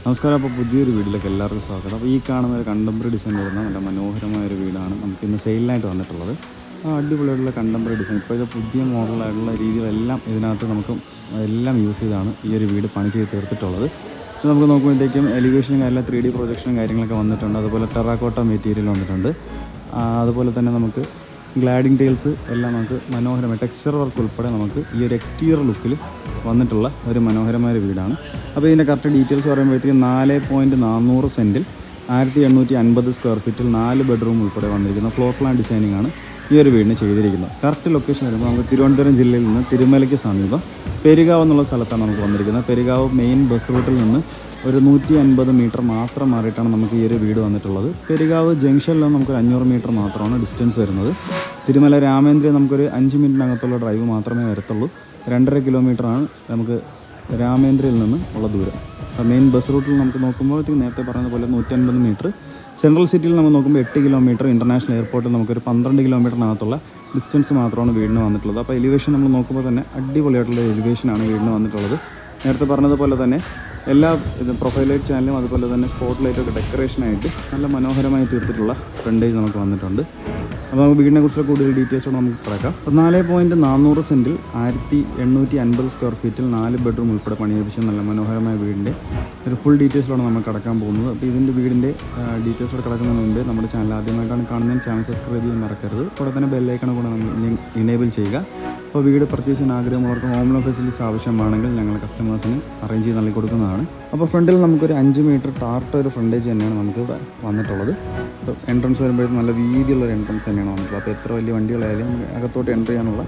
നമസ്കാരം. അപ്പോൾ പുതിയൊരു വീട്ടിലേക്ക് എല്ലാവർക്കും സ്വാഗതം. അപ്പോൾ ഈ കാണുന്ന ഒരു കണ്ടംപററി ഡിസൈൻ വരുന്ന നല്ല മനോഹരമായൊരു വീടാണ് നമുക്ക് ഇന്ന് സെയിലിനായിട്ട് വന്നിട്ടുള്ളത്. അടിപൊളിയായിട്ടുള്ള കണ്ടംപററി ഡിസൈൻ, ഇപ്പോഴത്തെ പുതിയ മോഡലായിട്ടുള്ള രീതികളെല്ലാം ഇതിനകത്ത് നമുക്ക് എല്ലാം യൂസ് ചെയ്താണ് ഈ ഒരു വീട് പണി ചെയ്ത് തീർത്തിട്ടുള്ളത്. നമുക്ക് നോക്കുമ്പോഴത്തേക്കും എലിവേഷനും എല്ലാം 3D പ്രൊജക്ഷനും കാര്യങ്ങളൊക്കെ വന്നിട്ടുണ്ട്. അതുപോലെ ടെറാക്കോട്ട മെറ്റീരിയൽ വന്നിട്ടുണ്ട്. അതുപോലെ തന്നെ നമുക്ക് ഗ്ലാഡിംഗ് ടൈൽസ് എല്ലാം നമുക്ക് മനോഹരമായ ടെക്സ്ചർ വർക്ക് ഉൾപ്പെടെ നമുക്ക് ഈ ഒരു എക്സ്റ്റീരിയർ ലുക്കിൽ വന്നിട്ടുള്ള ഒരു മനോഹരമായ വീടാണ്. അപ്പോൾ ഇതിൻ്റെ കറക്റ്റ് ഡീറ്റെയിൽസ് പറയുമ്പോഴത്തേക്കും 4.400 സെൻറ്റിൽ 1850 സ്ക്വയർ ഫീറ്റിൽ 4 ബെഡ്റൂം ഉൾപ്പെടെ വന്നിരിക്കുന്ന ഫ്ലോർ പ്ലാൻ ഡിസൈനിങ് ആണ് ഈ ഒരു വീടിന് ചെയ്തിരിക്കുന്നത്. കറക്റ്റ് ലൊക്കേഷൻ വരുമ്പോൾ നമുക്ക് തിരുവനന്തപുരം ജില്ലയിൽ നിന്ന് തിരുമലയ്ക്ക് സമീപം പെരുകാവ് എന്നുള്ള സ്ഥലത്താണ് നമുക്ക് വന്നിരിക്കുന്നത്. പെരുകാവ് മെയിൻ ബസ് റൂട്ടിൽ നിന്ന് ഒരു 150 മീറ്റർ മാത്രം മാറിയിട്ടാണ് നമുക്ക് ഈ ഒരു വീട് വന്നിട്ടുള്ളത്. പെരുകാവ് ജംഗ്ഷനിൽ നിന്ന് നമുക്ക് 500 മീറ്റർ മാത്രമാണ് ഡിസ്റ്റൻസ് വരുന്നത്. തിരുമല രാമേന്ദ്രൻ നമുക്കൊരു 5 മിനിറ്റിനകത്തുള്ള ഡ്രൈവ് മാത്രമേ വരത്തുള്ളൂ. 2.5 കിലോമീറ്ററാണ് നമുക്ക് രാമേന്ദ്രയിൽ നിന്ന് ഉള്ള ദൂരം. അപ്പോൾ മെയിൻ ബസ് റൂട്ടിൽ നമുക്ക് നോക്കുമ്പോഴത്തേക്ക് നേരത്തെ പറഞ്ഞതുപോലെ 150 മീറ്റർ, സെൻട്രൽ സിറ്റിയിൽ നമ്മൾ നോക്കുമ്പോൾ 8 കിലോമീറ്റർ, ഇൻ്റർനാഷണൽ എയർപോർട്ടിൽ നമുക്കൊരു 12 കിലോമീറ്ററിനകത്തുള്ള ഡിസ്റ്റൻസ് മാത്രമാണ് വീടിന് വന്നിട്ടുള്ളത്. അപ്പോൾ എലിവേഷൻ നമ്മൾ നോക്കുമ്പോൾ തന്നെ അടിപൊളിയായിട്ടുള്ള എലിവേഷനാണ് വീടിന് വന്നിട്ടുള്ളത്. നേരത്തെ പറഞ്ഞതുപോലെ തന്നെ എല്ലാ പ്രൊഫൈൽ ലൈറ്റ് ചാനലും അതുപോലെ തന്നെ സ്പോട്ട് ലൈറ്റൊക്കെ ഡെക്കറേഷനായിട്ട് നല്ല മനോഹരമായി തീർത്തിട്ടുള്ള ഫ്രണ്ടേജ് നമുക്ക് വന്നിട്ടുണ്ട്. അപ്പോൾ നമുക്ക് വീടിനെ കുറിച്ചുള്ള കൂടുതൽ ഡീറ്റെയിൽസോട് നമുക്ക് കിടക്കാം. 4.400 സെൻറ്റിൽ 1850 സ്ക്വയർ ഫീറ്റിൽ 4 ബെഡ്റൂം ഉൾപ്പെടെ പണിയെടുപ്പിച്ച നല്ല മനോഹരമായ വീടിൻ്റെ ഒരു ഫുൾ ഡീറ്റെയിൽസിലാണ് നമ്മൾ കിടക്കാൻ പോകുന്നത്. അപ്പോൾ ഇതിൻ്റെ വീടിൻ്റെ ഡീറ്റെയിൽസോട് കിടക്കുന്നതിന് മുമ്പ് നമ്മുടെ ചാനൽ ആദ്യമായിട്ടാണ് കാണുന്നത്, ചാനൽ സബ്സ്ക്രൈബ് ചെയ്യാൻ മറക്കരുത്. കൂടെ തന്നെ ബെല്ലൈക്കൺ കൂടെ ഇനേബിൾ ചെയ്യുക. അപ്പോൾ വീട് പർച്ചേസ് ചെയ്യാൻ ആഗ്രഹമുള്ളവർക്ക് ഹോം ലോൺ ഫെസിലിറ്റീസ് ആവശ്യമാണെങ്കിൽ ഞങ്ങൾ കസ്റ്റമേഴ്സിന് അറേഞ്ച് ചെയ്ത് നൽകി കൊടുക്കുന്നതാണ്. അപ്പോൾ ഫ്രണ്ടിൽ നമുക്കൊരു 5 മീറ്റർ ടാർട്ട ഒരു ഫ്രണ്ടേജ് തന്നെയാണ് നമുക്ക് ഇവിടെ വന്നിട്ടുള്ളത്. അപ്പോൾ എൻട്രൻസ് വരുമ്പോഴത്തേക്കും നല്ല വീതിയുള്ളൊരു എൻട്രൻസ് തന്നെയാണ് വന്നിട്ടുള്ളത്. അപ്പോൾ എത്ര വലിയ വണ്ടികളായാലും നമുക്ക് അകത്തോട്ട് എൻ്റർ ചെയ്യാനുള്ള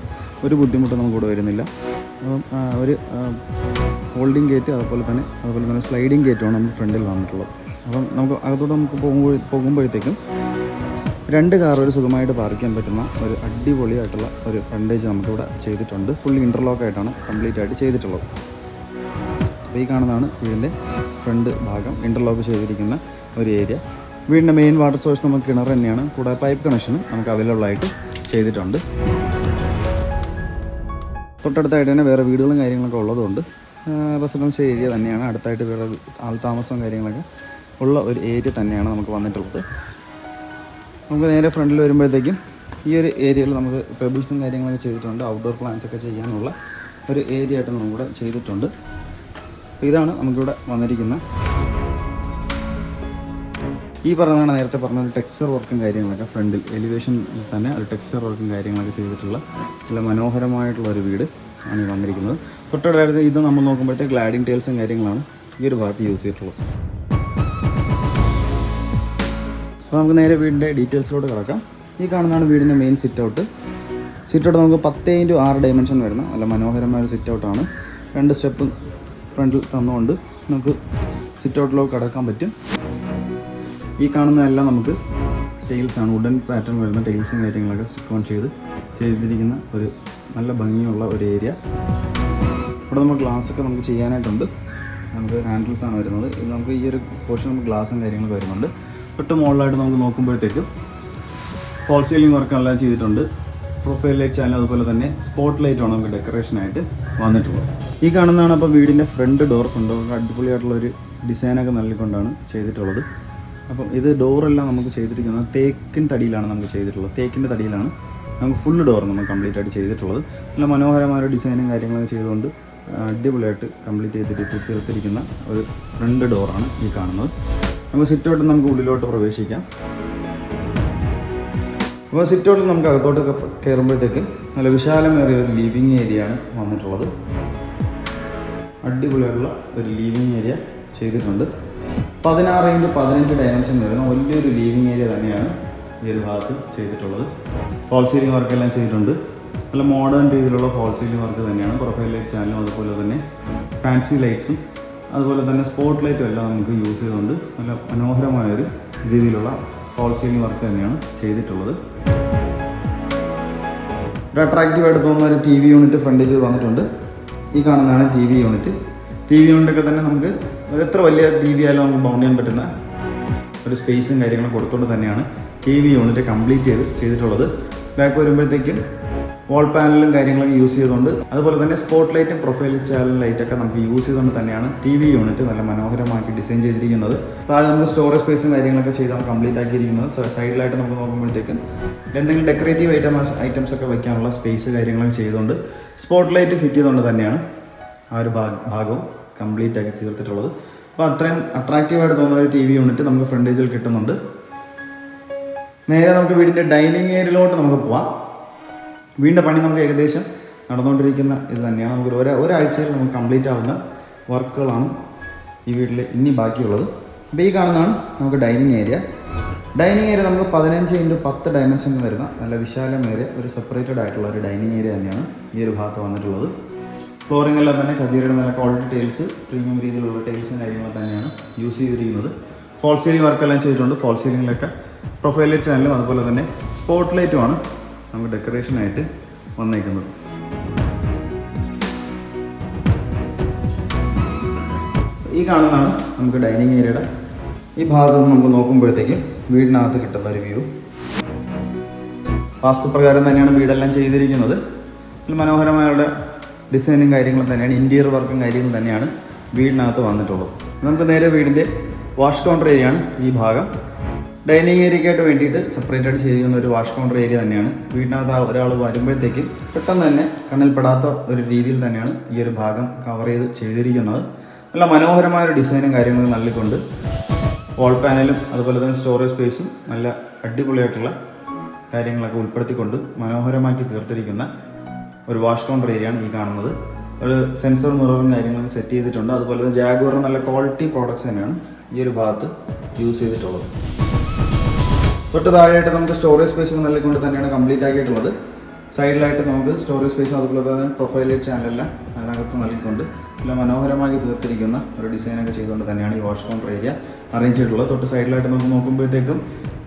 ഒരു ബുദ്ധിമുട്ട് നമുക്ക് ഇവിടെ വരുന്നില്ല. അപ്പം ഒരു ഹോൾഡിംഗ് ഗേറ്റ് അതുപോലെ തന്നെ സ്ലൈഡിംഗ് ഗേറ്റുമാണ് നമുക്ക് ഫ്രണ്ടിൽ വന്നിട്ടുള്ളത്. അപ്പം നമുക്ക് അകത്തോട്ട് നമുക്ക് പോകുമ്പോഴത്തേക്കും 2 കാർ ഒരു സുഖമായിട്ട് പാർക്ക് ചെയ്യാൻ പറ്റുന്ന ഒരു അടിപൊളിയായിട്ടുള്ള ഒരു ഫ്രണ്ടേജ് നമുക്കിവിടെ ചെയ്തിട്ടുണ്ട്. ഫുള്ളി ഇൻ്റർലോക്കായിട്ടാണ് കംപ്ലീറ്റ് ആയിട്ട് ചെയ്തിട്ടുള്ളത്. അപ്പോൾ ഈ കാണുന്നതാണ് വീടിൻ്റെ ഫ്രണ്ട് ഭാഗം, ഇൻ്റർലോക്ക് ചെയ്തിരിക്കുന്ന ഒരു ഏരിയ. വീടിൻ്റെ മെയിൻ വാട്ടർ സോഴ്സ് നമുക്ക് കിണർ തന്നെയാണ്. കൂടാതെ പൈപ്പ് കണക്ഷനും നമുക്ക് അവൈലബിൾ ആയിട്ട് ചെയ്തിട്ടുണ്ട്. തൊട്ടടുത്തായിട്ട് തന്നെ വേറെ വീടുകളും കാര്യങ്ങളൊക്കെ ഉള്ളതുകൊണ്ട് റെസിഡൻഷ്യൽ ഏരിയ തന്നെയാണ്. അടുത്തായിട്ട് വേറെ ആൾ താമസവും കാര്യങ്ങളൊക്കെ ഉള്ള ഒരു ഏരിയ തന്നെയാണ് നമുക്ക് വന്നിട്ടുള്ളത്. നമുക്ക് നേരെ ഫ്രണ്ടിൽ വരുമ്പോഴത്തേക്കും ഈ ഒരു ഏരിയയിൽ നമുക്ക് പെബിൾസും കാര്യങ്ങളൊക്കെ ചെയ്തിട്ടുണ്ട്. ഔട്ട്ഡോർ പ്ലാന്റ്സ് ഒക്കെ ചെയ്യാനുള്ള ഒരു ഏരിയ ആയിട്ട് നമുക്കിവിടെ ചെയ്തിട്ടുണ്ട്. ഇതാണ് നമുക്കിവിടെ വന്നിരിക്കുന്ന ഈ പറഞ്ഞതാണ് നേരത്തെ പറഞ്ഞ ടെക്സ്ചർ വർക്കും കാര്യങ്ങളൊക്കെ ഫ്രണ്ടിൽ എലിവേഷനിൽ തന്നെ ഒരു ടെക്സ്ചർ വർക്കും കാര്യങ്ങളൊക്കെ ചെയ്തിട്ടുള്ള നല്ല മനോഹരമായിട്ടുള്ള ഒരു വീട് ആണ് ഈ വന്നിരിക്കുന്നത്. തൊട്ടടുത്ത് ഇത് നമ്മൾ നോക്കുമ്പോഴത്തേക്ക് ഗ്ലാഡിംഗ് ടൈൽസും കാര്യങ്ങളാണ് ഈ ഒരു ഭാഗത്ത് യൂസ് ചെയ്തിട്ടുള്ളത്. അപ്പോൾ നമുക്ക് നേരെ വീടിൻ്റെ ഡീറ്റെയിൽസിലോട്ട് കിടക്കാം. ഈ കാണുന്നതാണ് വീടിൻ്റെ മെയിൻ സിറ്റ് ഔട്ട് നമുക്ക് 10x6 ഡയമെൻഷൻ വരുന്ന നല്ല മനോഹരമായ ഒരു സിറ്റ് ഔട്ടാണ്. 2 സ്റ്റെപ്പ് ഫ്രണ്ടിൽ തന്നുകൊണ്ട് നമുക്ക് സിറ്റ് ഔട്ടിലേക്ക് കിടക്കാൻ പറ്റും. ഈ കാണുന്നതെല്ലാം നമുക്ക് ടൈൽസാണ്, വുഡൻ പാറ്റേൺ വരുന്ന ടൈൽസും കാര്യങ്ങളൊക്കെ സ്റ്റിക്ക് ഓൺ ചെയ്തിരിക്കുന്ന ഒരു നല്ല ഭംഗിയുള്ള ഒരു ഏരിയ. ഇവിടെ നമുക്ക് ഗ്ലാസ്സൊക്കെ നമുക്ക് ചെയ്യാനായിട്ടുണ്ട്. നമുക്ക് ഹാൻഡിൽസാണ് വരുന്നത്. ഇത് നമുക്ക് ഈ ഒരു പോർഷൻ നമുക്ക് ഗ്ലാസും കാര്യങ്ങളൊക്കെ വരുന്നുണ്ട്. തൊട്ട് മുകളിലായിട്ട് നമുക്ക് നോക്കുമ്പോഴത്തേക്കും ഫോൾ സീലിംഗ് വർക്കെല്ലാം ചെയ്തിട്ടുണ്ട്. പ്രൊഫൈൽ ലൈറ്റ് ചാനൽ അതുപോലെ തന്നെ സ്പോട്ട് ലൈറ്റാണ് നമുക്ക് ഡെക്കറേഷനായിട്ട് വന്നിട്ടുള്ളത്. ഈ കാണുന്നതാണ് അപ്പോൾ വീടിൻ്റെ ഫ്രണ്ട് ഡോർ അടിപൊളിയായിട്ടുള്ളൊരു ഡിസൈനൊക്കെ നൽകിക്കൊണ്ടാണ് ചെയ്തിട്ടുള്ളത്. അപ്പം ഇത് ഡോറെല്ലാം നമുക്ക് ചെയ്തിരിക്കുന്നത് തേക്കിൻ തടിയിലാണ് നമുക്ക് ചെയ്തിട്ടുള്ളത്. തേക്കിൻ്റെ തടിയിലാണ് നമുക്ക് ഫുള്ള് ഡോർ നമ്മൾ കംപ്ലീറ്റ് ആയിട്ട് ചെയ്തിട്ടുള്ളത്. നല്ല മനോഹരമായ ഡിസൈനും കാര്യങ്ങളൊക്കെ ചെയ്തുകൊണ്ട് അടിപൊളിയായിട്ട് കംപ്ലീറ്റ് ചെയ്തിട്ട് തീർത്തിരിക്കുന്ന ഒരു ഫ്രണ്ട് ഡോറാണ് ഈ കാണുന്നത്. നമുക്ക് സിറ്റ് ഔട്ട് നമുക്ക് ഉള്ളിലോട്ട് പ്രവേശിക്കാം. അപ്പോൾ സിറ്റ് ഔട്ടിൽ നമുക്ക് അകത്തോട്ട് കയറുമ്പോഴത്തേക്ക് നല്ല വിശാലമേറിയ ഒരു ലിവിങ് ഏരിയയാണ് വന്നിട്ടുള്ളത്. അടിപൊളിയായിട്ടുള്ള ഒരു ലിവിങ് ഏരിയ ചെയ്തിട്ടുണ്ട്. 16x15 ഡയമെൻഷൻ വരുന്ന വലിയൊരു ലിവിങ് ഏരിയ തന്നെയാണ് ഈ ഒരു ഭാഗത്ത് ചെയ്തിട്ടുള്ളത്. ഫോൾ സീലിംഗ് വർക്കെല്ലാം ചെയ്തിട്ടുണ്ട്. നല്ല മോഡേൺ രീതിയിലുള്ള ഫോൾ സീലിംഗ് വർക്ക് തന്നെയാണ്. പ്രൊഫൈൽ ലൈറ്റ് ചാനലും അതുപോലെ തന്നെ ഫാൻസി ലൈറ്റ്സും അതുപോലെ തന്നെ സ്പോട്ട് ലൈറ്റും എല്ലാം നമുക്ക് യൂസ് ചെയ്തുകൊണ്ട് നല്ല മനോഹരമായൊരു രീതിയിലുള്ള ഫോൾ സീലിംഗ് വർക്ക് തന്നെയാണ് ചെയ്തിട്ടുള്ളത്. ഒരു അട്രാക്റ്റീവായിട്ട് തോന്നുന്ന ഒരു TV യൂണിറ്റ് ഫ്രണ്ടേജ് വന്നിട്ടുണ്ട്. ഈ കാണുന്നതാണ് TV യൂണിറ്റ്. TV യൂണിറ്റൊക്കെ തന്നെ നമുക്ക് എത്ര വലിയ TV ആയാലും നമുക്ക് ബൗണ്ട് ചെയ്യാൻ പറ്റുന്ന ഒരു സ്പേസും കാര്യങ്ങളും കൊടുത്തുകൊണ്ട് തന്നെയാണ് TV യൂണിറ്റ് കംപ്ലീറ്റ് ചെയ്തിട്ടുള്ളത്. ബാക്ക് വരുമ്പോഴത്തേക്കും വാൾ പാനലും കാര്യങ്ങളൊക്കെ യൂസ് ചെയ്തുകൊണ്ട്, അതുപോലെ തന്നെ സ്പോട്ട് ലൈറ്റും പ്രൊഫൈൽ ചാനൽ ലൈറ്റൊക്കെ നമുക്ക് യൂസ് ചെയ്തുകൊണ്ട് തന്നെയാണ് TV യൂണിറ്റ് നല്ല മനോഹരമാക്കി ഡിസൈൻ ചെയ്തിരിക്കുന്നത്. താഴെ നമുക്ക് സ്റ്റോറേജ് സ്പേസും കാര്യങ്ങളൊക്കെ ചെയ്താണ് കംപ്ലീറ്റ് ആക്കിയിരിക്കുന്നത്. സൈഡിലായിട്ട് നമുക്ക് നോക്കുമ്പോഴത്തേക്കും എന്തെങ്കിലും ഡെക്കറേറ്റീവ് ഐറ്റംസ് ഒക്കെ വയ്ക്കാനുള്ള സ്പേസ് കാര്യങ്ങളൊക്കെ ചെയ്തുകൊണ്ട് സ്പോട്ട് ലൈറ്റ് ഫിറ്റ് ചെയ്തുകൊണ്ട് തന്നെയാണ് ആ ഒരു ഭാഗവും കംപ്ലീറ്റ് ആക്കി തീർത്തിട്ടുള്ളത്. അപ്പോൾ അത്രയും അട്രാക്റ്റീവായിട്ട് തോന്നുന്ന ഒരു TV യൂണിറ്റ് നമുക്ക് ഫ്രണ്ടേജിൽ കിട്ടുന്നുണ്ട്. നേരെ നമുക്ക് വീടിൻ്റെ ഡൈനിങ് ഏരിയയിലോട്ട് നമുക്ക് പോവാം. വീടിൻ്റെ പണി നമുക്ക് ഏകദേശം നടന്നുകൊണ്ടിരിക്കുന്ന ഇത് തന്നെയാണ്. നമുക്ക് ഒരാഴ്ചയിൽ നമുക്ക് കംപ്ലീറ്റ് ആവുന്ന വർക്കുകളാണ് ഈ വീട്ടിൽ ഇനി ബാക്കിയുള്ളത്. അപ്പോൾ ഈ കാണുന്നതാണ് നമുക്ക് ഡൈനിങ് ഏരിയ. ഡൈനിങ് ഏരിയ നമുക്ക് 15x10 ഡയമെൻഷൻ വരുന്ന നല്ല വിശാലമേറിയ ഒരു സെപ്പറേറ്റഡ് ആയിട്ടുള്ള ഒരു ഡൈനിങ് ഏരിയ തന്നെയാണ് ഈ ഒരു ഭാഗത്ത് വന്നിട്ടുള്ളത്. ഫ്ലോറിംഗ് എല്ലാം തന്നെ കസേരയുടെ നല്ല ക്വാളിറ്റി ടൈൽസ്, പ്രീമിയം രീതിയിലുള്ള ടൈൽസും കാര്യങ്ങളും തന്നെയാണ് യൂസ് ചെയ്തിരിക്കുന്നത്. ഫോൾ സീലിംഗ് വർക്കെല്ലാം ചെയ്തിട്ടുണ്ട്. ഫോൾ സീലിങ്ങിലൊക്കെ പ്രൊഫൈൽ ലൈറ്റ് ചാനലും അതുപോലെ തന്നെ സ്പോട്ട് ലൈറ്റുമാണ് നമുക്ക് ഡെക്കറേഷനായിട്ട് വന്നേക്കുന്നത്. ഈ കാണുന്നതാണ് നമുക്ക് ഡൈനിങ് ഏരിയയുടെ ഈ ഭാഗത്ത് നിന്ന് നമുക്ക് നോക്കുമ്പോഴത്തേക്കും വീടിനകത്ത് കിട്ടുന്ന ഒരു വ്യൂ. വാസ്തുപ്രകാരം തന്നെയാണ് വീടെല്ലാം ചെയ്തിരിക്കുന്നത്. മനോഹരമായ ഡിസൈനും കാര്യങ്ങളും തന്നെയാണ്, ഇൻറ്റീരിയർ വർക്കും കാര്യങ്ങളും തന്നെയാണ് വീടിനകത്ത് വന്നിട്ടുള്ളത്. നമുക്ക് നേരെ വീടിൻ്റെ വാഷ് കൗണ്ടർ ഏരിയയാണ് ഈ ഭാഗം. ഡൈനിങ് ഏരിയയ്ക്കായിട്ട് വേണ്ടിയിട്ട് സെപ്പറേറ്റ് ആയിട്ട് ചെയ്തിരിക്കുന്ന ഒരു വാഷ് കൗണ്ടർ ഏരിയ തന്നെയാണ്. വീടിനകത്ത് ഒരാൾ വരുമ്പോഴത്തേക്കും പെട്ടെന്ന് തന്നെ കണ്ണിൽപ്പെടാത്ത ഒരു രീതിയിൽ തന്നെയാണ് ഈ ഒരു ഭാഗം കവർ ചെയ്തിരിക്കുന്നത്. നല്ല മനോഹരമായ ഒരു ഡിസൈനും കാര്യങ്ങളും നൽകിക്കൊണ്ട് വാൾ പാനലും അതുപോലെ തന്നെ സ്റ്റോറേജ് സ്പേസും നല്ല അടിപൊളിയായിട്ടുള്ള കാര്യങ്ങളൊക്കെ ഉൾപ്പെടുത്തിക്കൊണ്ട് മനോഹരമാക്കി തീർത്തിരിക്കുന്ന ഒരു വാഷ് കൗണ്ടർ ഏരിയയാണ് ഈ കാണുന്നത്. ഒരു സെൻസർ മിററും കാര്യങ്ങളും സെറ്റ് ചെയ്തിട്ടുണ്ട്. അതുപോലെ തന്നെ ജാഗ്വറിന് നല്ല ക്വാളിറ്റി പ്രോഡക്റ്റ്സ് തന്നെയാണ് ഈ ഒരു ഭാഗത്ത് യൂസ് ചെയ്തിട്ടുള്ളത്. തൊട്ട് താഴെയായിട്ട് നമുക്ക് സ്റ്റോറേജ് സ്പേസ് നൽകിക്കൊണ്ട് തന്നെയാണ് കംപ്ലീറ്റ് ആക്കിയിട്ടുള്ളത്. സൈഡിലായിട്ട് നമുക്ക് സ്റ്റോറേജ് സ്പേസ് അതുപോലെ തന്നെ പ്രൊഫൈൽ ലൈറ്റ് ചാനലെല്ലാം അതിനകത്ത് നൽകിക്കൊണ്ട് നല്ല മനോഹരമായി തീർത്തിരിക്കുന്ന ഒരു ഡിസൈനൊക്കെ ചെയ്തുകൊണ്ട് തന്നെയാണ് ഈ വാഷ് കൗണ്ടർ ഏരിയ അറേഞ്ച് ചെയ്തിട്ടുള്ളത്. തൊട്ട് സൈഡിലായിട്ട് നമുക്ക് നോക്കുമ്പോഴത്തേക്കും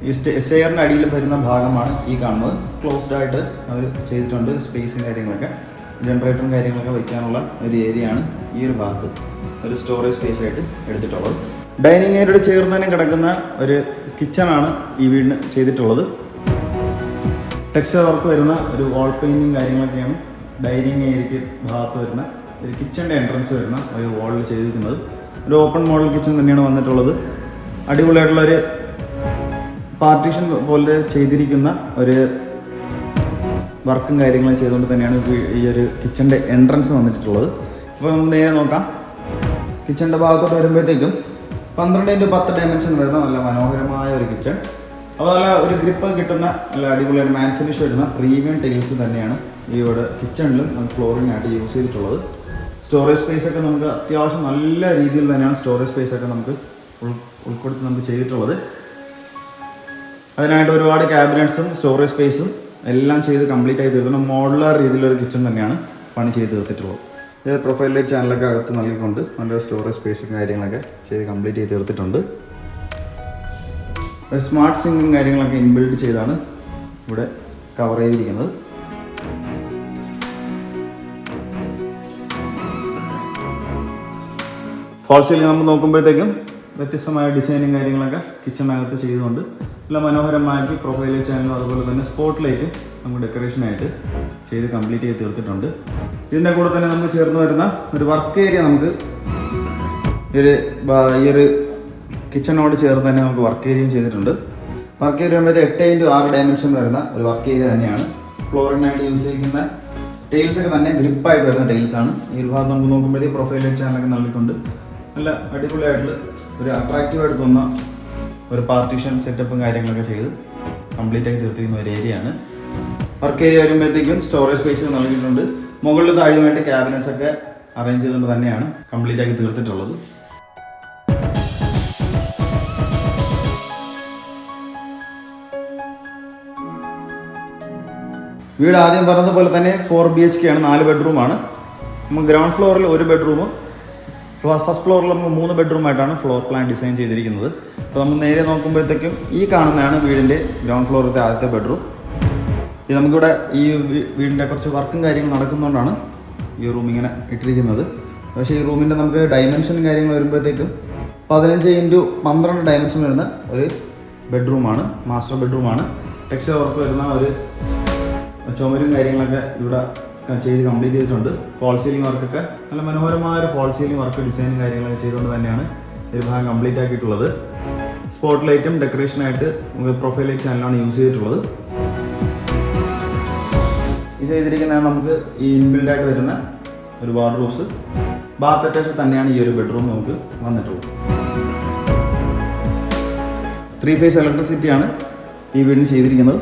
ഈ സ്റ്റെയറിൻ്റെ അടിയിൽ വരുന്ന ഭാഗമാണ് ഈ കാണുന്നത്. ക്ലോസ്ഡ് ആയിട്ട് അവർ ചെയ്തിട്ടുണ്ട്. സ്പേസും കാര്യങ്ങളൊക്കെ ജനറേറ്ററും കാര്യങ്ങളൊക്കെ വയ്ക്കാനുള്ള ഒരു ഏരിയയാണ് ഈ ഒരു ഭാഗത്ത് ഒരു സ്റ്റോറേജ് സ്പേസ് ആയിട്ട് എടുത്തിട്ടുള്ളത്. ഡൈനിങ് ഏരിയയോട് ചേർന്ന് തന്നെ കിടക്കുന്ന ഒരു കിച്ചണാണ് ഈ വീടിന് ചെയ്തിട്ടുള്ളത്. ടെക്സ്ചർ വർക്ക് വരുന്ന ഒരു വാൾ പെയിൻറ്റിങ് കാര്യങ്ങളൊക്കെയാണ് ഡൈനിങ് ഏരിയയ്ക്ക് ഭാഗത്ത് വരുന്ന ഒരു കിച്ചണിൻ്റെ എൻട്രൻസ് വരുന്ന ഒരു വാളിൽ ചെയ്തിരിക്കുന്നത്. ഒരു ഓപ്പൺ മോഡൽ കിച്ചൺ തന്നെയാണ് വന്നിട്ടുള്ളത്. അടിപൊളിയായിട്ടുള്ളൊരു പാർട്ടീഷൻ പോലെ ചെയ്തിരിക്കുന്ന ഒരു വർക്കും കാര്യങ്ങളും ചെയ്തുകൊണ്ട് തന്നെയാണ് ഈ ഒരു കിച്ചണിൻ്റെ എൻട്രൻസ് വന്നിട്ടുള്ളത്. അപ്പോൾ നമുക്ക് നേരെ നോക്കാം. കിച്ചണിൻ്റെ ഭാഗത്തോട്ട് വരുമ്പോഴത്തേക്കും 12x10 ഡയമെൻഷൻ വരുന്ന നല്ല മനോഹരമായ ഒരു കിച്ചൺ. അതുപോലെ ഒരു ഗ്രിപ്പ് കിട്ടുന്ന നല്ല അടിപൊളിയായിട്ട് മാറ്റ് ഫിനിഷ് വരുന്ന പ്രീമിയം ടൈൽസ് തന്നെയാണ് ഈ ഇവിടെ കിച്ചണിലും ഫ്ലോറിനായിട്ട് യൂസ് ചെയ്തിട്ടുള്ളത്. സ്റ്റോറേജ് സ്പേസ് ഒക്കെ നമുക്ക് അത്യാവശ്യം നല്ല രീതിയിൽ തന്നെയാണ് സ്റ്റോറേജ് സ്പേസ് ഒക്കെ നമുക്ക് ഉൾപ്പെടുത്തി നമുക്ക് ചെയ്തിട്ടുള്ളത്. അതിനായിട്ട് ഒരുപാട് ക്യാബിനറ്റ്സും സ്റ്റോറേജ് സ്പേസും എല്ലാം ചെയ്ത് കംപ്ലീറ്റ് ആയി തീർക്കുന്ന മോഡുലാർ രീതിയിലൊരു കിച്ചൺ തന്നെയാണ് പണി ചെയ്ത് തീർത്തിട്ടുള്ളത്. ഇത് പ്രൊഫൈൽ ലൈറ്റ് ചാനലൊക്കെ അകത്ത് നൽകിക്കൊണ്ട് നല്ലൊരു സ്റ്റോറേജ് സ്പേസും കാര്യങ്ങളൊക്കെ ചെയ്ത് കംപ്ലീറ്റ് ചെയ്ത് തീർത്തിട്ടുണ്ട്. ഒരു സ്മാർട്ട് സിങ്കും കാര്യങ്ങളൊക്കെ ഇൻബിൽഡ് ചെയ്താണ് ഇവിടെ കവർ ചെയ്തിരിക്കുന്നത്. ഫോൾ സീലിംഗ് നമ്മൾ നോക്കുമ്പോഴത്തേക്കും വ്യത്യസ്തമായ ഡിസൈനും കാര്യങ്ങളൊക്കെ കിച്ചണിനകത്ത് ചെയ്തുകൊണ്ട് നല്ല മനോഹരമാക്കി പ്രൊഫൈൽ ചാനലും അതുപോലെ തന്നെ സ്പോട്ട് ലൈറ്റും നമുക്ക് ഡെക്കറേഷനായിട്ട് ചെയ്ത് കംപ്ലീറ്റ് ചെയ്ത് തീർത്തിട്ടുണ്ട്. ഇതിൻ്റെ കൂടെ തന്നെ നമുക്ക് ചേർന്ന് വരുന്ന ഒരു വർക്ക് ഏരിയ നമുക്ക് ഈ ഒരു കിച്ചണോട് ചേർന്ന് തന്നെ നമുക്ക് വർക്ക് ഏരിയയും ചെയ്തിട്ടുണ്ട്. വർക്ക് ഏരിയ വരുമ്പോഴത്തെ 8x6 ഡയമെൻഷൻ വരുന്ന ഒരു വർക്ക് ഏരിയ തന്നെയാണ്. ഫ്ലോറിനായിട്ട് യൂസ് ചെയ്യുന്ന ടൈൽസൊക്കെ തന്നെ ഗ്രിപ്പായിട്ട് വരുന്ന ടൈൽസാണ്. ഈ ഒരു ഭാഗത്ത് നമുക്ക് നോക്കുമ്പോഴത്തേക്ക് പ്രൊഫൈൽ ലൈറ്റ് ചാനലൊക്കെ നൽകിക്കൊണ്ട് നല്ല അടിപൊളിയായിട്ടുള്ള ഒരു അട്രാക്റ്റീവായിട്ട് തോന്നുന്ന ഒരു പാർട്ടീഷൻ സെറ്റപ്പും കാര്യങ്ങളൊക്കെ ചെയ്ത് കംപ്ലീറ്റ് ആക്കി തീർത്തിരിക്കുന്ന ഒരു ഏരിയയാണ്. വർക്ക് ഏരിയ വരുമ്പോഴത്തേക്കും സ്റ്റോറേജ് സ്പേസ് നൽകിയിട്ടുണ്ട്. മുകളിൽ താഴെയുമായിട്ട് ക്യാബിനറ്റ്സ് ഒക്കെ അറേഞ്ച് ചെയ്തുകൊണ്ട് തന്നെയാണ് കംപ്ലീറ്റ് ആക്കി തീർത്തിട്ടുള്ളത്. വീട് ആദ്യം പറഞ്ഞതുപോലെ തന്നെ 4 BHK ആണ്, 4 ബെഡ്റൂമാണ്. നമുക്ക് ഗ്രൗണ്ട് ഫ്ലോറിൽ 1 ബെഡ്റൂമും ഫസ്റ്റ് ഫ്ലോറിൽ നമുക്ക് 3 ബെഡ്റൂമായിട്ടാണ് ഫ്ലോർ പ്ലാൻ ഡിസൈൻ ചെയ്തിരിക്കുന്നത്. അപ്പോൾ നമ്മൾ നേരെ നോക്കുമ്പോഴത്തേക്കും ഈ കാണുന്നതാണ് വീടിൻ്റെ ഗ്രൗണ്ട് ഫ്ലോറിലത്തെ ആദ്യത്തെ ബെഡ്റൂം. ഇത് നമുക്കിവിടെ ഈ വീടിൻ്റെ കുറച്ച് വർക്കും കാര്യങ്ങളും നടക്കുന്നതുകൊണ്ടാണ് ഈ റൂം ഇങ്ങനെ ഇട്ടിരിക്കുന്നത്. പക്ഷേ ഈ റൂമിൻ്റെ നമുക്ക് ഡയമെൻഷനും കാര്യങ്ങൾ വരുമ്പോഴത്തേക്കും 15x12 ഡയമെൻഷൻ വരുന്ന ഒരു ബെഡ്റൂമാണ്, മാസ്റ്റർ ബെഡ്റൂമാണ്. ടെക്സ്ചർ വർക്ക് വരുന്ന ഒരു ചുമരും കാര്യങ്ങളൊക്കെ ഇവിടെ ചെയ്ത് കംപ്ലീറ്റ് ചെയ്തിട്ടുണ്ട്. ഫോൾ സീലിംഗ് വർക്കൊക്കെ നല്ല മനോഹരമായ ഒരു ഫോൾ സീലിംഗ് വർക്ക് ഡിസൈനും കാര്യങ്ങളൊക്കെ ചെയ്തുകൊണ്ട് തന്നെയാണ് ഈ ഭാഗം കംപ്ലീറ്റ് ആക്കിയിട്ടുള്ളത്. സ്പോട്ട് ലൈറ്റും ഡെക്കറേഷനായിട്ട് പ്രൊഫൈൽ ലൈറ്റ് ചാനലാണ് യൂസ് ചെയ്തിട്ടുള്ളത്. ഇത് ചെയ്തിരിക്കുന്ന നമുക്ക് ഈ ഇൻബിൽഡ് ആയിട്ട് വരുന്ന ഒരു വാർഡ്രോബ്സ്, ബാത്ത് അറ്റാച്ച് തന്നെയാണ് ഈ ഒരു ബെഡ്റൂം നമുക്ക് വന്നിട്ടുള്ളത്. 3 ഫേസ് ഇലക്ട്രിസിറ്റിയാണ് ഈ വീടിന് ചെയ്തിരിക്കുന്നത്.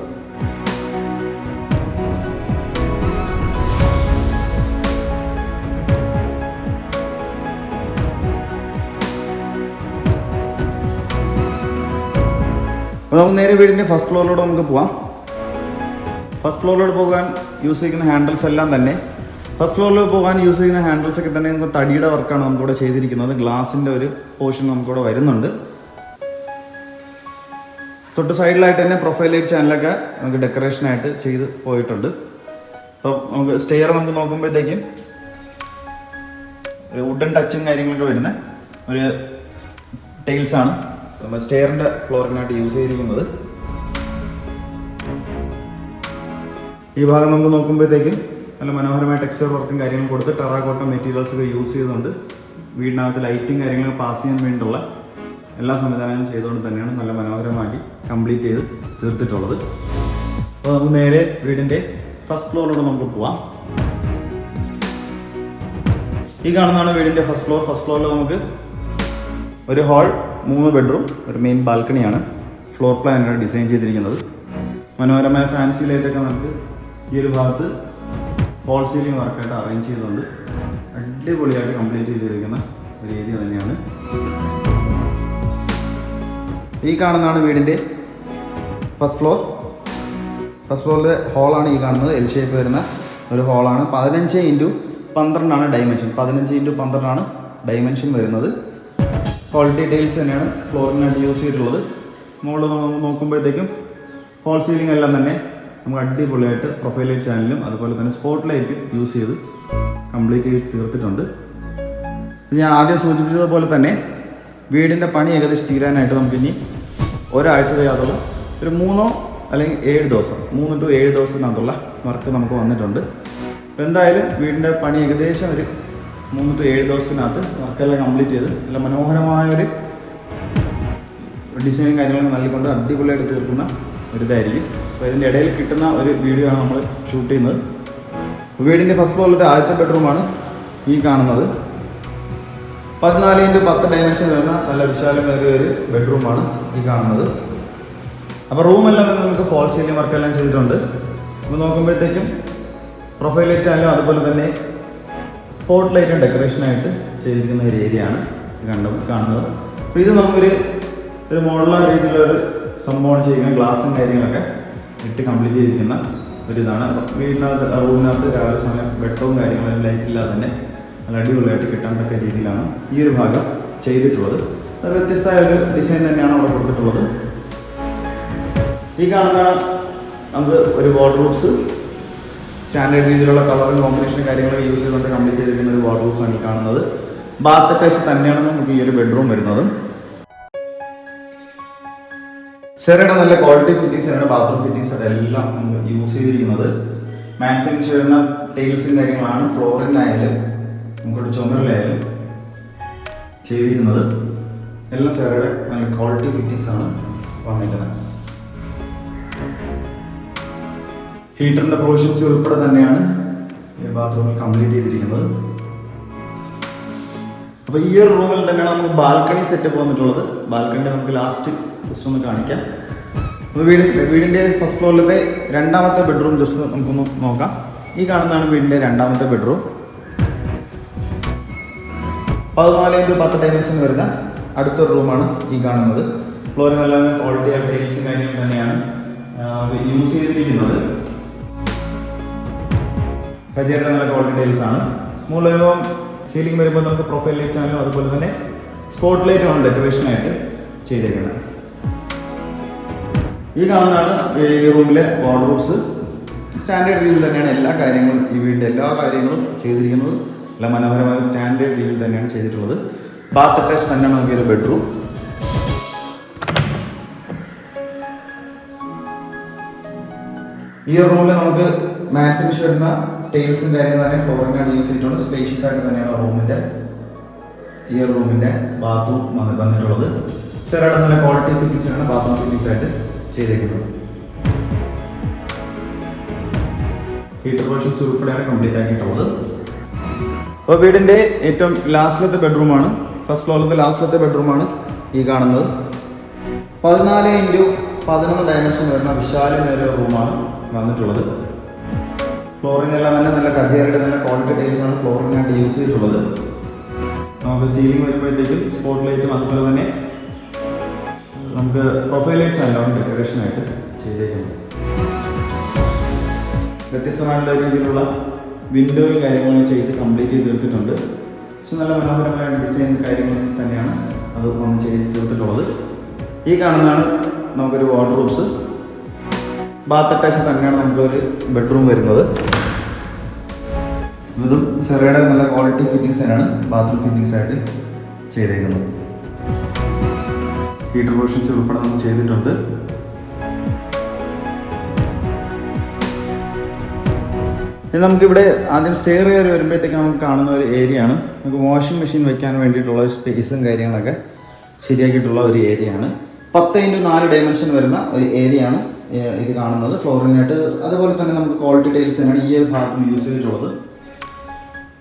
അപ്പോൾ നമുക്ക് നേരെ വീടിൻ്റെ ഫസ്റ്റ് ഫ്ലോറിലൂടെ നമുക്ക് പോകാം. ഫസ്റ്റ് ഫ്ലോറിലോട്ട് പോകാൻ യൂസ് ചെയ്യുന്ന ഹാൻഡിൽസ് എല്ലാം തന്നെ ഫസ്റ്റ് ഫ്ലോറിൽ പോകാൻ യൂസ് ചെയ്യുന്ന ഹാൻഡിൽസ് ഒക്കെ തന്നെ നമുക്ക് തടിയുടെ വർക്കാണ് നമുക്കിവിടെ ചെയ്തിരിക്കുന്നത്. ഗ്ലാസിൻ്റെ ഒരു പോർഷൻ നമുക്കിവിടെ വരുന്നുണ്ട്. തൊട്ട് സൈഡിലായിട്ട് തന്നെ പ്രൊഫൈൽ ലൈറ്റ് ചാനലൊക്കെ നമുക്ക് ഡെക്കറേഷനായിട്ട് ചെയ്ത് പോയിട്ടുണ്ട്. അപ്പോൾ നമുക്ക് സ്റ്റെയർ നമുക്ക് നോക്കുമ്പോഴത്തേക്കും ഒരു വുഡൻ ടച്ചും കാര്യങ്ങളൊക്കെ വരുന്ന ഒരു ടൈൽസാണ് നമ്മൾ സ്റ്റെയറിൻ്റെ ഫ്ലോറിനായിട്ട് യൂസ് ചെയ്തിരിക്കുന്നത്. ഈ ഭാഗം നമുക്ക് നോക്കുമ്പോഴത്തേക്കും നല്ല മനോഹരമായ ടെക്സ്ചർ വർക്കും കാര്യങ്ങളും കൊടുത്ത് ടെറാക്കോട്ട മെറ്റീരിയൽസ് ഒക്കെ യൂസ് ചെയ്തുകൊണ്ട് വീടിനകത്ത് ലൈറ്റും കാര്യങ്ങളും പാസ് ചെയ്യാൻ വേണ്ടിയിട്ടുള്ള എല്ലാ സംവിധാനങ്ങളും ചെയ്തുകൊണ്ട് തന്നെയാണ് നല്ല മനോഹരമാക്കി കംപ്ലീറ്റ് ചെയ്ത് തീർത്തിട്ടുള്ളത്. അപ്പോൾ നമുക്ക് നേരെ വീടിൻ്റെ ഫസ്റ്റ് ഫ്ലോറിലൂടെ നമുക്ക് പോവാം. ഈ കാണുന്നതാണ് വീടിൻ്റെ ഫസ്റ്റ് ഫ്ലോർ. ഫസ്റ്റ് ഫ്ലോറിൽ നമുക്ക് ഒരു ഹാൾ, 3 ബെഡ്റൂം, ഒരു മെയിൻ ബാൽക്കണിയാണ് ഫ്ലോർ പ്ലാനാണ് ഡിസൈൻ ചെയ്തിരിക്കുന്നത്. മനോഹരമായ ഫാൻസി ലൈറ്റൊക്കെ നമുക്ക് ഈ ഒരു ഭാഗത്ത് ഫോൾ സീലിംഗ് വർക്കായിട്ട് അറേഞ്ച് ചെയ്തുകൊണ്ട് അടിപൊളിയായിട്ട് കംപ്ലീറ്റ് ചെയ്തിരിക്കുന്ന ഒരു ഏരിയ തന്നെയാണ്. ഈ കാണുന്നതാണ് വീടിൻ്റെ ഫസ്റ്റ് ഫ്ലോർ. ഫസ്റ്റ് ഫ്ലോറിലെ ഹാളാണ് ഈ കാണുന്നത്. എൽ ഷേപ്പ് വരുന്ന ഒരു ഹാളാണ്. 15x12 dimension. 15x12 ഡയമെൻഷൻ വരുന്നത്. ക്വാളിറ്റി ടൈൽസ് തന്നെയാണ് ഫ്ലോറിനായിട്ട് യൂസ് ചെയ്തിട്ടുള്ളത്. മുകളിൽ നോക്കുമ്പോഴത്തേക്കും ഫോൾ സീലിംഗ് എല്ലാം തന്നെ നമുക്ക് അടിപൊളിയായിട്ട് പ്രൊഫൈൽ ലൈറ്റ് ചാനലും അതുപോലെ തന്നെ സ്പോട്ട് ലൈറ്റും യൂസ് ചെയ്ത് കംപ്ലീറ്റ് ചെയ്ത് തീർത്തിട്ടുണ്ട്. ഞാൻ ആദ്യം സൂചിപ്പിച്ചതുപോലെ തന്നെ വീടിൻ്റെ പണി ഏകദേശം തീരാനായിട്ട് നമുക്കിനി ഒരാഴ്ച ചെയ്യാതുള്ള ഒരു 3 അല്ലെങ്കിൽ 7 ദിവസം, 3 to 7 ദിവസത്തിനകത്തുള്ള വർക്ക് നമുക്ക് വന്നിട്ടുണ്ട്. അപ്പോൾ എന്തായാലും വീടിൻ്റെ പണി ഏകദേശം ഒരു 3 to 7 ദിവസത്തിനകത്ത് വർക്കെല്ലാം കംപ്ലീറ്റ് ചെയ്ത് നല്ല മനോഹരമായൊരു ഡിസൈനും കാര്യങ്ങളും നൽകിക്കൊണ്ട് അടിപൊളിയായിട്ട് തീർക്കുന്ന ഒരിതായിരിക്കും. അപ്പോൾ ഇതിൻ്റെ ഇടയിൽ കിട്ടുന്ന ഒരു വീഡിയോ ആണ് നമ്മൾ ഷൂട്ട് ചെയ്യുന്നത്. വീടിൻ്റെ ഫസ്റ്റ് ഫ്ലോറിലത്തെ ആദ്യത്തെ ബെഡ്റൂമാണ് ഈ കാണുന്നത്. 14x10 ഡയമെൻഷൻ വരുന്ന നല്ല വിശാലമേറിയ ഒരു ബെഡ്റൂമാണ് ഈ കാണുന്നത്. അപ്പോൾ റൂമെല്ലാം നമുക്ക് ഫോൾ സീലിംഗ് വർക്കെല്ലാം ചെയ്തിട്ടുണ്ട്. അപ്പോൾ നോക്കുമ്പോഴത്തേക്കും പ്രൊഫൈൽ ലൈറ്റ് ചാനലും അതുപോലെ തന്നെ സ്പോട്ട് ലൈറ്റും ഡെക്കറേഷനായിട്ട് ചെയ്തിരിക്കുന്ന ഒരു ഏരിയയാണ് കാണുന്നത്. അപ്പോൾ ഇത് നമുക്കൊരു മോഡലാർ രീതിയിലൊരു സംഭവം ചെയ്യുന്ന ഗ്ലാസും കാര്യങ്ങളൊക്കെ ഇട്ട് കംപ്ലീറ്റ് ചെയ്തിരിക്കുന്ന ഒരിതാണ്. വീടിനകത്ത് റൂമിനകത്ത് രാവിലെ സമയം വെട്ടവും കാര്യങ്ങളും ലൈറ്റില്ലാതെ തന്നെ നല്ല അടിപൊളിയായിട്ട് കിട്ടാൻ രീതിയിലാണ് ഈ ഒരു ഭാഗം ചെയ്തിട്ടുള്ളത്. അത് വ്യത്യസ്തമായ ഒരു ഡിസൈൻ തന്നെയാണ് അവിടെ കൊടുത്തിട്ടുള്ളത്. ഈ കാണുന്ന നമുക്ക് ഒരു വാർഡ്രോബ്സ് സ്റ്റാൻഡേർഡ് രീതിയിലുള്ള കളറും കോമ്പിനേഷനും കാര്യങ്ങളൊക്കെ യൂസ് ചെയ്തുകൊണ്ട് കംപ്ലീറ്റ് ചെയ്തിരിക്കുന്ന ഒരു വാർഡ്രോബ്സാണ് ഈ കാണുന്നത്. ബാത്ത് അറ്റാച്ച് തന്നെയാണ് നമുക്ക് ഈ ഒരു ബെഡ്റൂം വരുന്നത്. സെറയുടെ നല്ല ക്വാളിറ്റി ഫിറ്റിങ്സാണ് ബാത്റൂം ഫിറ്റിങ്സ് എല്ലാം നമുക്ക് യൂസ് ചെയ്തിരിക്കുന്നത്. മാറ്റ് ഫിനിഷ് വരുന്ന ടൈൽസും കാര്യങ്ങളാണ് ഫ്ലോറിലായാലും നമുക്കൊരു ചുമരിലായാലും ചെയ്തിരിക്കുന്നത്. എല്ലാം സെറയുടെ നല്ല ക്വാളിറ്റി ഫിറ്റിങ്സാണ് വന്നിരിക്കുന്നത്. ഹീറ്ററിൻ്റെ പ്രൊവിഷൻസ് ഉൾപ്പെടെ തന്നെയാണ് ഈ ബാത്റൂമിൽ കംപ്ലീറ്റ് ചെയ്തിരിക്കുന്നത്. അപ്പോൾ ഈ ഒരു റൂമിൽ തന്നെയാണ് നമുക്ക് ബാൽക്കണി സെറ്റപ്പ് വന്നിട്ടുള്ളത്. ബാൽക്കണി നമുക്ക് ലാസ്റ്റ് ജസ്റ്റ് ഒന്ന് കാണിക്കാം. അപ്പോൾ വീടിൻ്റെ ഫസ്റ്റ് ഫ്ലോറിലത്തെ രണ്ടാമത്തെ ബെഡ്റൂം ജസ്റ്റ് നമുക്കൊന്ന് നോക്കാം. ഈ കാണുന്നതാണ് വീടിൻ്റെ രണ്ടാമത്തെ ബെഡ്റൂം. 14x10 ഡയമെൻഷൻ വരുന്ന അടുത്തൊരു റൂമാണ് ഈ കാണുന്നത്. ഫ്ലോറിൽ നല്ല ക്വാളിറ്റി ആയ ടൈൽസും കാര്യങ്ങളും തന്നെയാണ് യൂസ് ചെയ്തിരിക്കുന്നത്. കജേറിയുടെ നല്ല ക്വാളിറ്റി ടൈൽസാണ്. മുകളിൽ സീലിംഗ് വരുമ്പോൾ നമുക്ക് പ്രൊഫൈൽ ലൈറ്റ് ചാനലും അതുപോലെ തന്നെ സ്പോട്ട് ലൈറ്റുമാണ് ഡെക്കറേഷനായിട്ട് ചെയ്തേക്കുന്നത്. ഈ കാണുന്നതാണ് ഈ റൂമിലെ വാർഡ്രോബ്സ്. സ്റ്റാൻഡേർഡ് രീതിയിൽ തന്നെയാണ് എല്ലാ കാര്യങ്ങളും ഈ വീടിൻ്റെ എല്ലാ കാര്യങ്ങളും ചെയ്തിരിക്കുന്നത്. എല്ലാം മനോഹരമായ സ്റ്റാൻഡേർഡ് രീതിയിൽ തന്നെയാണ് ചെയ്തിട്ടുള്ളത്. ബാത്ത് അറ്റാച്ച് തന്നെയാണ് നമുക്ക് ഒരു ബെഡ്റൂം. ഈ റൂമിൽ നമുക്ക് മാറ്റ് ഫിനിഷ് വരുന്ന ടൈൽസും കാര്യം തന്നെ ഫ്ലോറിനാണ് യൂസ് ചെയ്തിട്ടുള്ളത്. സ്പേഷ്യസ് ആയിട്ട് തന്നെയാണ് ഈ റൂമിൻ്റെ ബാത്റൂം വന്നിട്ടുള്ളത്. സെറാടെ നല്ല ക്വാളിറ്റി ഫിറ്റിംഗ്സ് ആണ് ബാത്റൂം ഫിറ്റിംഗ്സ് ആയിട്ട് ചെയ്തേക്കുന്നത്. ഹീറ്റർ വേർഷൻസ് ഉൾപ്പെടെയാണ് കംപ്ലീറ്റ് ആക്കിയിട്ടുള്ളത്. അപ്പോൾ വീടിൻ്റെ ഏറ്റവും ലാസ്റ്റിലത്തെ ബെഡ്റൂമാണ്, ഫസ്റ്റ് ഫ്ലോറിലത്തെ ലാസ്റ്റിലത്തെ ബെഡ്റൂമാണ് ഈ കാണുന്നത്. 14x11 ഡയമെൻഷൻ വരുന്ന വിശാലമേറിയ റൂമാണ് വന്നിട്ടുള്ളത്. ഫ്ലോറിംഗ് എല്ലാം തന്നെ നല്ല കജേരയുടെ നല്ല ക്വാളിറ്റി ടൈൽസ് ആണ് ഫ്ലോറിംഗായിട്ട് യൂസ് ചെയ്തിട്ടുള്ളത്. നമുക്ക് സീലിംഗ് വരുമ്പോഴത്തേക്കും സ്പോട്ട് ലൈറ്റും അതുപോലെ തന്നെ നമുക്ക് പ്രൊഫൈൽ ലൈറ്റ്സ് ആണ് ഡെക്കറേഷനായിട്ട് ചെയ്തേക്കുന്നത്. വ്യത്യസ്തമായിട്ടുള്ള രീതിയിലുള്ള വിൻഡോയും കാര്യങ്ങളും ചെയ്ത് കംപ്ലീറ്റ് ചെയ്ത് തീർത്തിട്ടുണ്ട്. പക്ഷെ നല്ല മനോഹരമായ ഡിസൈൻ കാര്യങ്ങൾ തന്നെയാണ് അത് വന്ന് ചെയ്ത് തീർത്തിട്ടുള്ളത്. ഈ കാണുന്നതാണ് നമുക്കൊരു വാർഡ്രോബ്സ്. ബാത്ത് അറ്റാച്ച് തന്നെയാണ് നമുക്കൊരു ബെഡ്റൂം വരുന്നത്. ഇതും സെറയുടെ നല്ല ക്വാളിറ്റി ഫിറ്റിംഗ്സ് തന്നെയാണ് ബാത്റൂം ഫിറ്റിംഗ്സ് ആയിട്ട് ചെയ്തേക്കുന്നത്. ഹീറ്റർ വേർഷൻസ് ഉൾപ്പെടെ നമുക്ക് ചെയ്തിട്ടുണ്ട്. ഇനി നമുക്കിവിടെ ആദ്യം സ്റ്റെയർ കയറി വരുമ്പോഴത്തേക്ക് നമുക്ക് കാണുന്ന ഒരു ഏരിയ ആണ്. നമുക്ക് വാഷിംഗ് മെഷീൻ വെക്കാൻ വേണ്ടിയിട്ടുള്ള സ്പേസും കാര്യങ്ങളൊക്കെ ശരിയാക്കിയിട്ടുള്ള ഒരു ഏരിയ ആണ്. 10x4 ഡയമെൻഷൻ വരുന്ന ഒരു ഏരിയ ആണ് ഇത് കാണുന്നത്. ഫ്ലോറിനായിട്ട് അതുപോലെ തന്നെ നമുക്ക് ക്വാളിറ്റി ടൈൽസ് തന്നെയാണ് ഈ ഒരു ഭാഗത്തും യൂസ് ചെയ്തിട്ടുള്ളത്.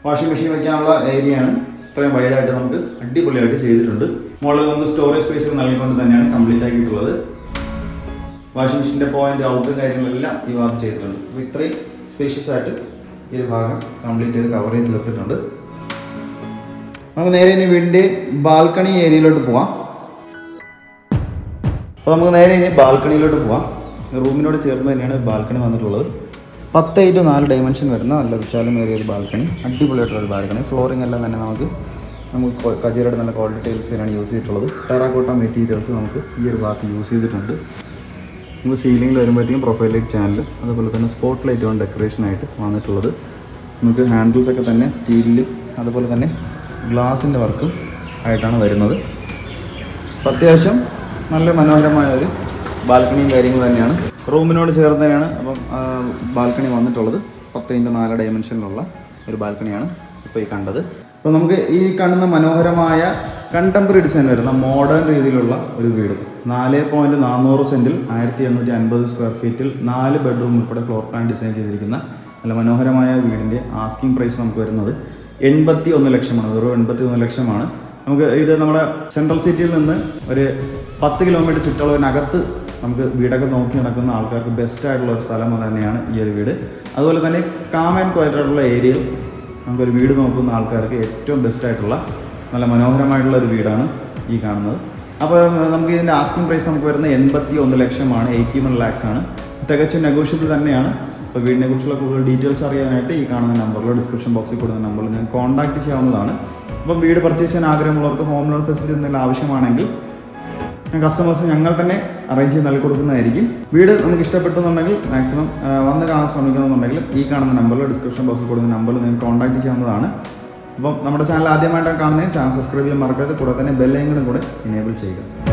വാഷിംഗ് മെഷീൻ വെക്കാനുള്ള ഏരിയ ആണ്. ഇത്രയും വൈഡായിട്ട് നമുക്ക് അടിപൊളിയായിട്ട് ചെയ്തിട്ടുണ്ട്. മുകളിൽ നമുക്ക് സ്റ്റോറേജ് സ്പേസ് നൽകിക്കൊണ്ട് തന്നെയാണ് കംപ്ലീറ്റ് ആക്കിയിട്ടുള്ളത്. വാഷിംഗ് മെഷീൻ്റെ പോയിന്റ് ഔട്ടും കാര്യങ്ങളെല്ലാം ഈ ഭാഗത്ത് ചെയ്തിട്ടുണ്ട്. അപ്പോൾ ഇത്രയും സ്പേഷ്യസ് ആയിട്ട് ഈ ഒരു ഭാഗം കംപ്ലീറ്റ് ചെയ്ത് കവർ ചെയ്ത് തീർത്തിട്ടുണ്ട്. നമുക്ക് നേരെ ഇനി വീടിൻ്റെ ബാൽക്കണി ഏരിയയിലോട്ട് പോവാം. അപ്പോൾ നമുക്ക് നേരെ ഇനി ബാൽക്കണിയിലോട്ട് പോവാം. റൂമിനോട് ചേർന്ന് തന്നെയാണ് ബാൽക്കണി വന്നിട്ടുള്ളത്. 10x4 ഡയമെൻഷൻ വരുന്ന നല്ല വിശാലമേറിയ ഒരു ബാൽക്കണി, അടിപൊളിയായിട്ടുള്ളൊരു ബാൽക്കണി. ഫ്ലോറിംഗ് എല്ലാം തന്നെ നമുക്ക് കജേരയുടെ നല്ല ക്വാളിറ്റി ടൈൽസിനാണ് യൂസ് ചെയ്തിട്ടുള്ളത്. ടെറാക്കോട്ട മെറ്റീരിയൽസ് നമുക്ക് ഈ ഒരു ഭാഗത്ത് യൂസ് ചെയ്തിട്ടുണ്ട്. നമുക്ക് സീലിംഗിൽ വരുമ്പോഴത്തേക്കും പ്രൊഫൈൽ ലൈറ്റ് ചാനൽ അതുപോലെ തന്നെ സ്പോട്ട് ലൈറ്റുമാണ് ഡെക്കറേഷനായിട്ട് വന്നിട്ടുള്ളത്. നമുക്ക് ഹാൻഡിൽസ് ഒക്കെ തന്നെ സ്റ്റീലിൽ അതുപോലെ തന്നെ ഗ്ലാസിൻ്റെ വർക്കും ആയിട്ടാണ് വരുന്നത്. അത്യാവശ്യം നല്ല മനോഹരമായ ഒരു ബാൽക്കണിയും കാര്യങ്ങളും തന്നെയാണ്. റൂമിനോട് ചേർന്ന് തന്നെയാണ് അപ്പം ബാൽക്കണി വന്നിട്ടുള്ളത്. 10x4 ഡയമെൻഷനിലുള്ള ഒരു ബാൽക്കണിയാണ് ഇപ്പോൾ ഈ കണ്ടത്. അപ്പോൾ നമുക്ക് ഈ കാണുന്ന മനോഹരമായ കണ്ടംപററി ഡിസൈൻ വരുന്ന മോഡേൺ രീതിയിലുള്ള ഒരു വീട് 4.400 സെൻറ്റിൽ 1750 സ്ക്വയർ ഫീറ്റിൽ 4 ബെഡ്റൂം ഉൾപ്പെടെ ഫ്ലോർ പ്ലാൻ ഡിസൈൻ ചെയ്തിരിക്കുന്ന നല്ല മനോഹരമായ വീടിൻ്റെ ആസ്കിംഗ് പ്രൈസ് നമുക്ക് വരുന്നത് 81 ലക്ഷമാണ്. വെറും 81 ലക്ഷമാണ്. നമുക്ക് ഇത് നമ്മുടെ സെൻട്രൽ സിറ്റിയിൽ നിന്ന് ഒരു 10 കിലോമീറ്റർ ചുറ്റളവിനകത്ത് നമുക്ക് വീടൊക്കെ നോക്കി നടക്കുന്ന ആൾക്കാർക്ക് ബെസ്റ്റ് ആയിട്ടുള്ള ഒരു സ്ഥലം തന്നെയാണ് ഈ ഒരു വീട്. അതുപോലെ തന്നെ കാം ആൻഡ് ക്വയറ്റ് ആയിട്ടുള്ള ഏരിയയിൽ നമുക്കൊരു വീട് നോക്കുന്ന ആൾക്കാർക്ക് ഏറ്റവും ബെസ്റ്റ് ആയിട്ടുള്ള നല്ല മനോഹരമായിട്ടുള്ള ഒരു വീടാണ് ഈ കാണുന്നത്. അപ്പോൾ നമുക്ക് ഇതിൻ്റെ ആസ്കിംഗ് പ്രൈസ് നമുക്ക് വരുന്നത് 81 ലക്ഷമാണ്. 81 lakhs ആണ്. തികച്ചും നെഗോഷ്യബിൾ തന്നെയാണ്. അപ്പോൾ വീടിനെ കുറിച്ചുള്ള കൂടുതൽ ഡീറ്റെയിൽസ് അറിയാനായിട്ട് ഈ കാണുന്ന നമ്പറിലോ ഡിസ്ക്രിപ്ഷൻ ബോക്സിൽ കൊടുക്കുന്ന നമ്പറിൽ ഞാൻ കോൺടാക്ട് ചെയ്യാവുന്നതാണ്. അപ്പം വീട് പർച്ചേസ് ചെയ്യാൻ ആഗ്രഹമുള്ളവർക്ക് ഹോം ലോൺ ഫെസിലിറ്റി എന്തെങ്കിലും ആവശ്യമാണെങ്കിൽ കസ്റ്റമേഴ്സ് ഞങ്ങൾ തന്നെ അറേഞ്ച് ചെയ്ത് നൽകി കൊടുക്കുന്നതായിരിക്കും. വീട് നമുക്ക് ഇഷ്ടപ്പെട്ടു എന്നുണ്ടെങ്കിൽ മാക്സിമം വന്ന് കാണാൻ ശ്രമിക്കുന്നുണ്ടെങ്കിൽ ഈ കാണുന്ന നമ്പറിലോ ഡിസ്ക്രിപ്ഷൻ ബോക്സിൽ കൊടുക്കുന്ന നമ്പറിൽ നിങ്ങൾക്ക് കോൺടാക്ട് ചെയ്യാവുന്നതാണ്. അപ്പം നമ്മുടെ ചാനൽ ആദ്യമായിട്ടാണ് കാണുന്നത്, ചാനൽ സബ്സ്ക്രൈബ് ചെയ്യാൻ മറക്കരുത്. കൂടെ തന്നെ ബെൽ ഐക്കണും കൂടെ എനേബിൾ ചെയ്യുക.